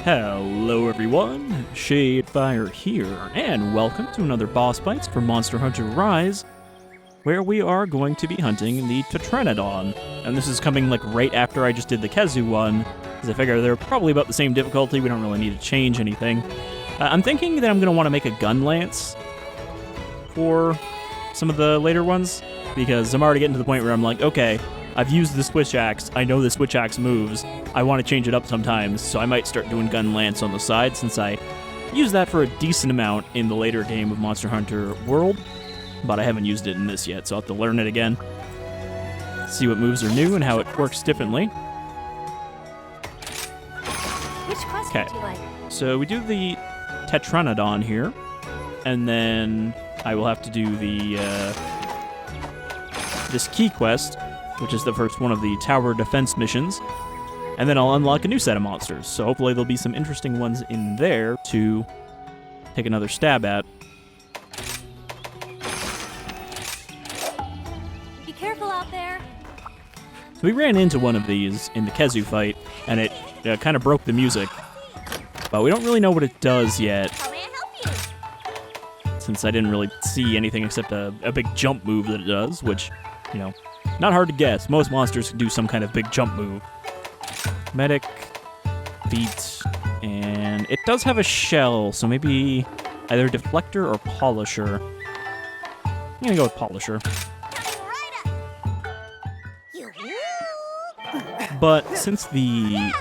Hello everyone, Shadefyre here, and welcome to another Boss Bytes for Monster Hunter Rise, where we are going to be hunting the Tetranadon. And this is coming like right after I just did the Kezu one, because I figure they're probably about the same difficulty, we don't really need to change anything. I'm thinking that I'm going to want to make a gun lance for some of the later ones, because I'm already getting to the point where I'm like, okay, I've used the switch axe, I know the switch axe moves, I want to change it up sometimes, so I might start doing gun lance on the side since I used that for a decent amount in the later game of Monster Hunter World, but I haven't used it in this yet, so I'll have to learn it again. See what moves are new and how it works differently. Which quest would you like? So we do the Tetranadon here, and then I will have to do the this key quest, which is the first one of the tower defense missions, and then I'll unlock a new set of monsters, so hopefully there'll be some interesting ones in there to take another stab at. Be careful out there. So we ran into one of these in the Kezu fight, and it kind of broke the music, but we don't really know what it does yet, How may I help you? since I didn't really see anything except a big jump move that it does, which, you know, not hard to guess. Most monsters can do some kind of big jump move. Medic, beat, and it does have a shell, so maybe either deflector or polisher. I'm gonna go with polisher. But since the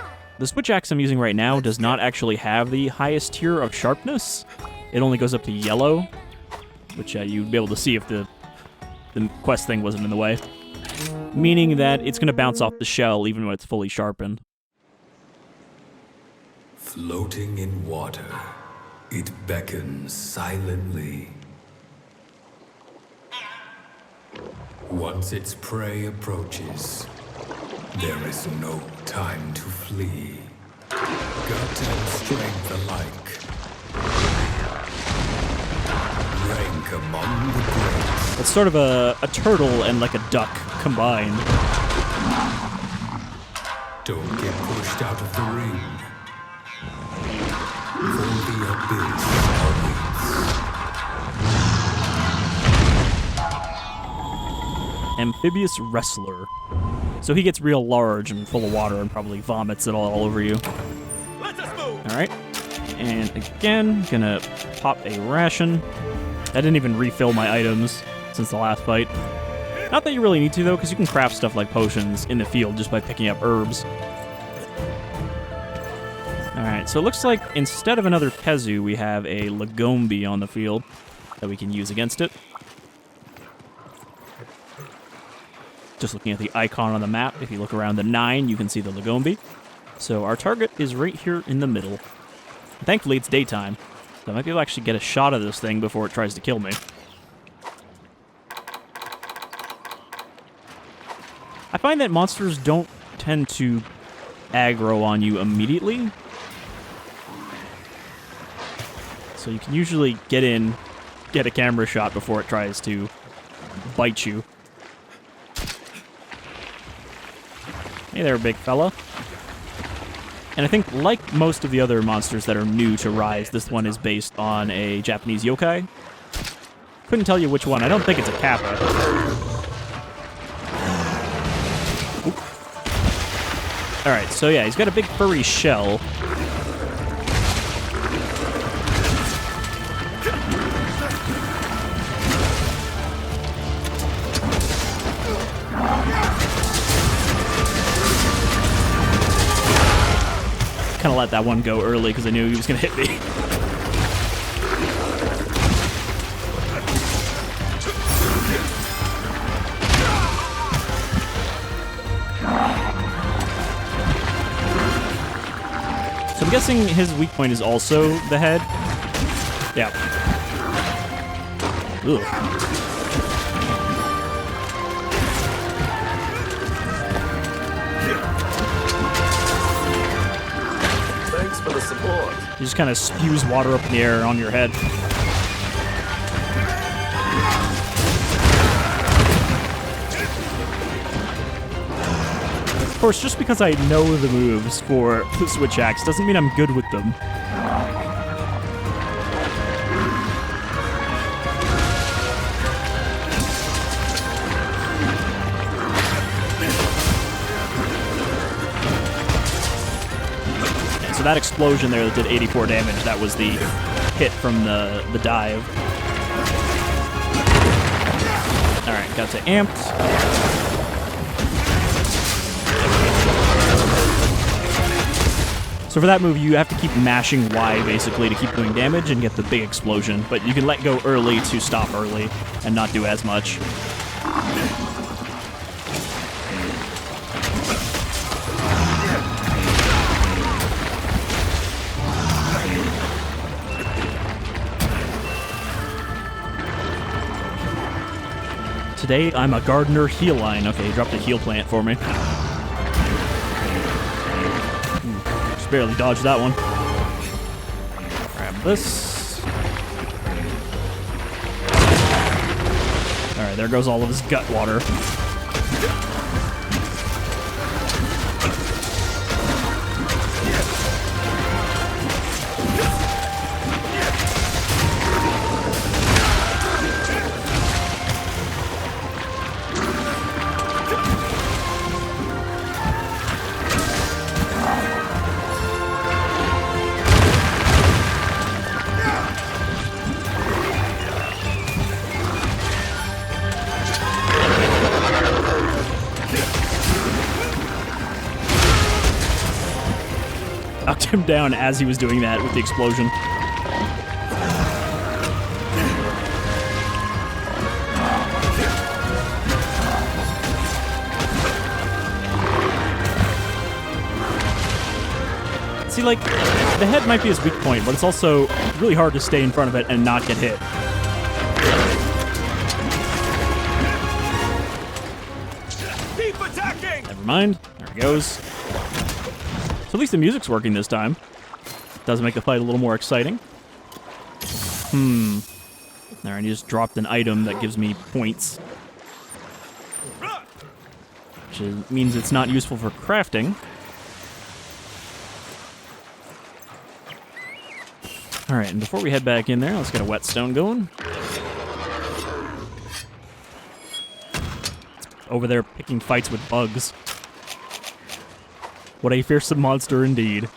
switch axe I'm using right now does not actually have the highest tier of sharpness, it only goes up to yellow, which you'd be able to see if the quest thing wasn't in the way. Meaning that it's going to bounce off the shell even when it's fully sharpened. Floating in water, it beckons silently. Once its prey approaches, there is no time to flee. Gut and strength alike rank among the great. It's sort of a turtle and like a duck combined. Don't get pushed out of the ring, for the abyss awaits. Amphibious wrestler. So he gets real large and full of water and probably vomits it all over you. Alright. And again, gonna pop a ration. I didn't even refill my items since the last fight. Not that you really need to, though, because you can craft stuff like potions in the field just by picking up herbs. Alright, so it looks like instead of another Kezu, we have a Lagombi on the field that we can use against it. Just looking at the icon on the map, if you look around the 9, you can see the Lagombi. So our target is right here in the middle. Thankfully, it's daytime, so I might be able to actually get a shot of this thing before it tries to kill me. I find that monsters don't tend to aggro on you immediately. So you can usually get in, get a camera shot before it tries to bite you. Hey there, big fella. And I think, like most of the other monsters that are new to Rise, this one is based on a Japanese yokai. Couldn't tell you which one. I don't think it's a kappa. Alright, so yeah, he's got a big furry shell. Kind of let that one go early because I knew he was going to hit me. So I'm guessing his weak point is also the head. Yeah. Ugh. For the support. He just kind of spews water up in the air on your head. course, just because I know the moves for the switch axe doesn't mean I'm good with them. So that explosion there that did 84 damage, that was the hit from the dive. Alright, got to amped. So for that move, you have to keep mashing Y, basically, to keep doing damage and get the big explosion. But you can let go early to stop early and not do as much. Today, I'm a gardener heal line. Okay, he dropped a heal plant for me. Just barely dodged that one. Grab this. Alright, there goes all of his gut water. Knocked him down as he was doing that with the explosion. See, like, the head might be his weak point, but it's also really hard to stay in front of it and not get hit. Keep attacking! Never mind. There he goes. So at least the music's working this time. Does make the fight a little more exciting. Alright, he just dropped an item that gives me points. Which means it's not useful for crafting. Alright, and before we head back in there, let's get a whetstone going. Over there picking fights with bugs. What a fearsome monster indeed.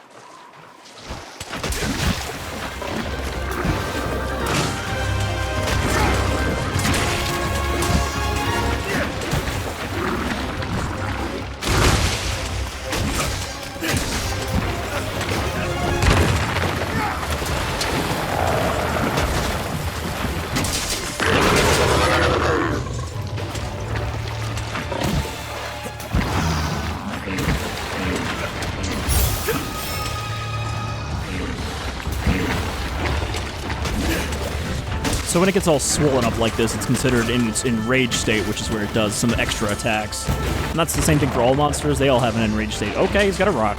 So when it gets all swollen up like this, it's considered in its enraged state, which is where it does some extra attacks. And that's the same thing for all monsters. They all have an enraged state. Okay, he's got a rock.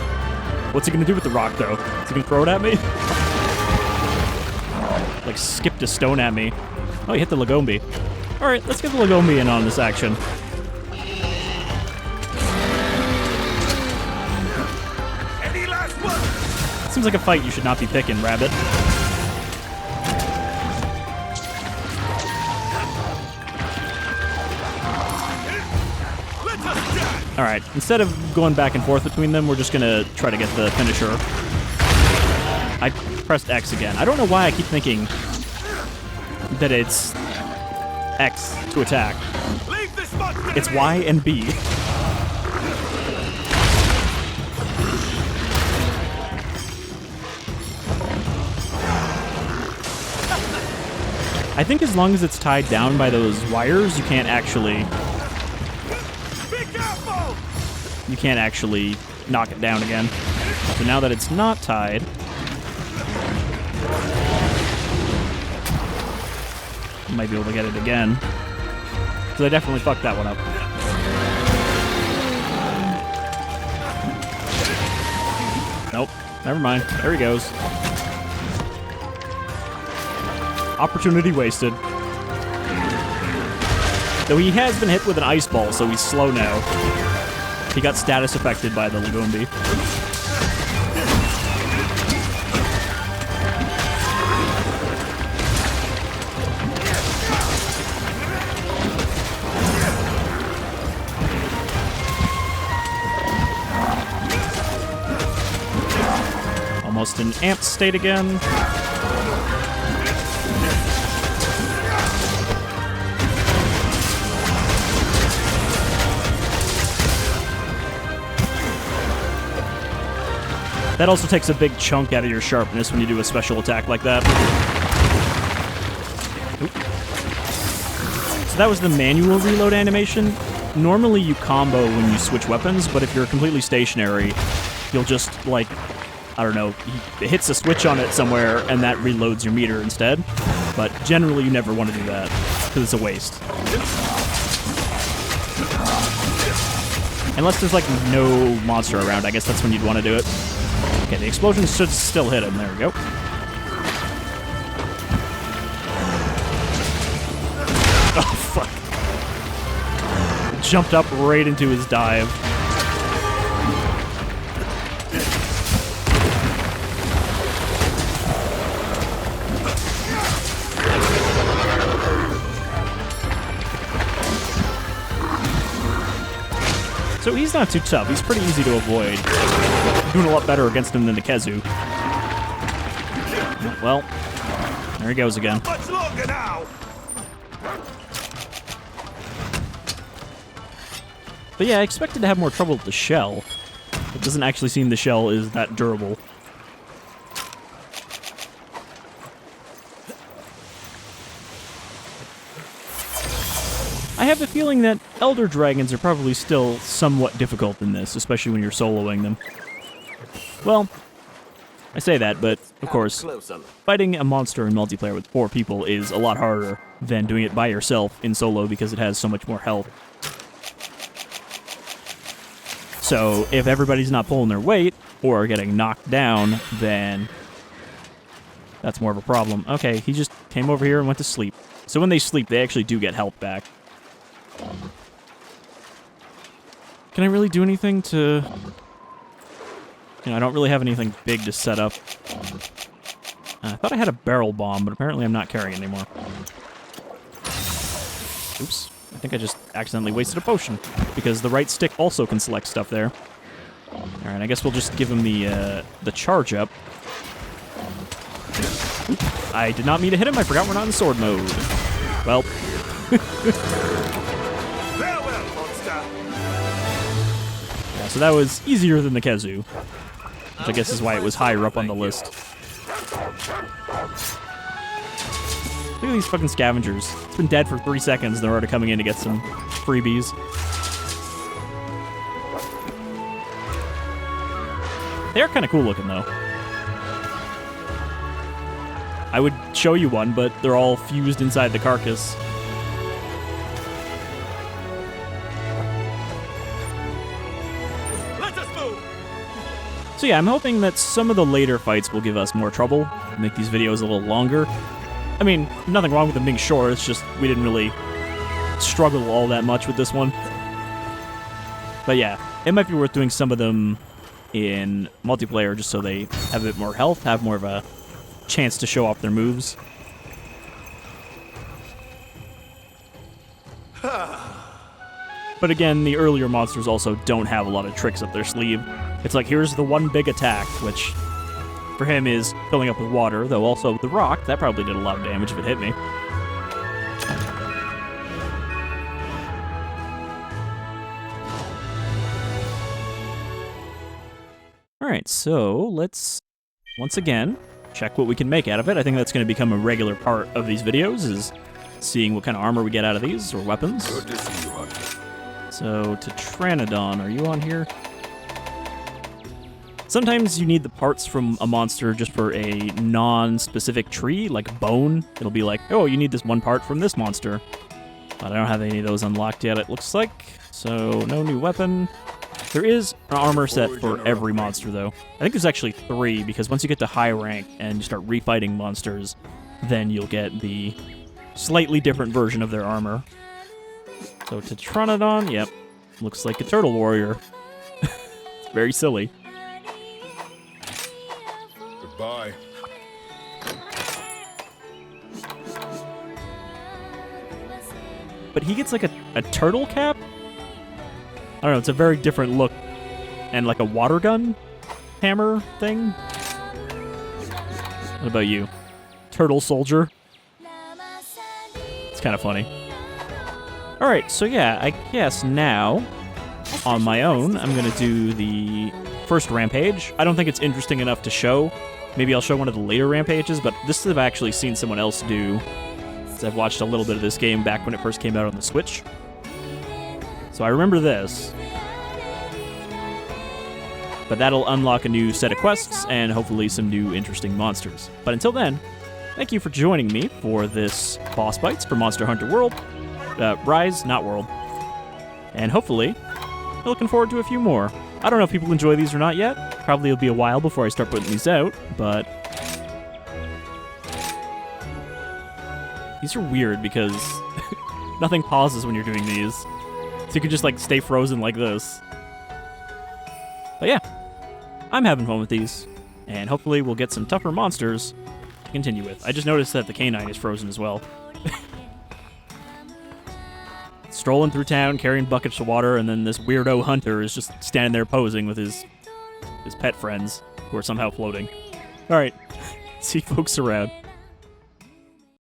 What's he gonna do with the rock, though? Is he gonna throw it at me? Like, skipped a stone at me. Oh, he hit the Lagombi. Alright, let's get the Lagombi in on this action. Any last one? Seems like a fight you should not be picking, Rabbit. Alright, instead of going back and forth between them, we're just gonna try to get the finisher. I pressed X again. I don't know why I keep thinking that it's X to attack. It's Y and B. I think as long as it's tied down by those wires, you can't actually knock it down again. So now that it's not tied, I might be able to get it again. Because I definitely fucked that one up. Nope. Never mind. There he goes. Opportunity wasted. Though he has been hit with an ice ball, so he's slow now. He got status affected by the Lagoon Bee. Almost in amped state again. That also takes a big chunk out of your sharpness when you do a special attack like that. Oop. So that was the manual reload animation. Normally you combo when you switch weapons, but if you're completely stationary, you'll just, like, I don't know, he hits a switch on it somewhere and that reloads your meter instead. But generally you never want to do that, because it's a waste. Unless there's, like, no monster around, I guess that's when you'd want to do it. Okay, the explosion should still hit him. There we go. Oh, fuck. Jumped up right into his dive. So he's not too tough. He's pretty easy to avoid. Doing a lot better against him than the Kezu. Well, there he goes again. Much longer now. But yeah, I expected to have more trouble with the shell. It doesn't actually seem the shell is that durable. I have a feeling that Elder Dragons are probably still somewhat difficult in this, especially when you're soloing them. Well, I say that, but, of course, fighting a monster in multiplayer with 4 people is a lot harder than doing it by yourself in solo because it has so much more health. So, if everybody's not pulling their weight, or getting knocked down, then that's more of a problem. Okay, he just came over here and went to sleep. So when they sleep, they actually do get health back. Can I really do anything to... You know, I don't really have anything big to set up. I thought I had a barrel bomb, but apparently I'm not carrying anymore. Oops. I think I just accidentally wasted a potion, because the right stick also can select stuff there. Alright, I guess we'll just give him the charge up. Oop, I did not mean to hit him, I forgot we're not in sword mode. Well. Farewell, monster. Yeah, so that was easier than the Kezu, which I guess is why it was higher up on the list. Look at these fucking scavengers. It's been dead for 3 seconds and they're already coming in to get some freebies. They're kind of cool looking, though. I would show you one, but they're all fused inside the carcass. Let us move. So yeah, I'm hoping that some of the later fights will give us more trouble, make these videos a little longer. I mean, nothing wrong with them being short, it's just we didn't really struggle all that much with this one. But yeah, it might be worth doing some of them in multiplayer just so they have a bit more health, have more of a chance to show off their moves. But again, the earlier monsters also don't have a lot of tricks up their sleeve. It's like, here's the one big attack, which for him is filling up with water, though also the rock, that probably did a lot of damage if it hit me. Alright, so let's, once again, check what we can make out of it. I think that's going to become a regular part of these videos, is seeing what kind of armor we get out of these, or weapons. Good to see you, Hunter. So, Tetranadon, are you on here? Sometimes you need the parts from a monster just for a non-specific tree, like bone. It'll be like, oh, you need this one part from this monster. But I don't have any of those unlocked yet, it looks like. So, no new weapon. There is an armor set for every monster, though. I think there's actually 3, because once you get to high rank and you start refighting monsters, then you'll get the slightly different version of their armor. So, Tetranadon, yep. Looks like a turtle warrior. Very silly. Goodbye. But he gets like a turtle cap? I don't know, it's a very different look. And like a water gun hammer thing. What about you? Turtle soldier? It's kind of funny. Alright, so yeah, I guess now, on my own, I'm going to do the first rampage. I don't think it's interesting enough to show. Maybe I'll show one of the later rampages, but this I've actually seen someone else do. I've watched a little bit of this game back when it first came out on the Switch. So I remember this. But that'll unlock a new set of quests and hopefully some new interesting monsters. But until then, thank you for joining me for this Boss Bytes for Monster Hunter World. Rise, not World. And hopefully, I'm looking forward to a few more. I don't know if people enjoy these or not yet. Probably it'll be a while before I start putting these out, but these are weird because nothing pauses when you're doing these. So you can just like stay frozen like this. But yeah, I'm having fun with these. And hopefully we'll get some tougher monsters to continue with. I just noticed that the canine is frozen as well. Strolling through town, carrying buckets of water, and then this weirdo hunter is just standing there posing with his pet friends who are somehow floating. Alright, see you folks around.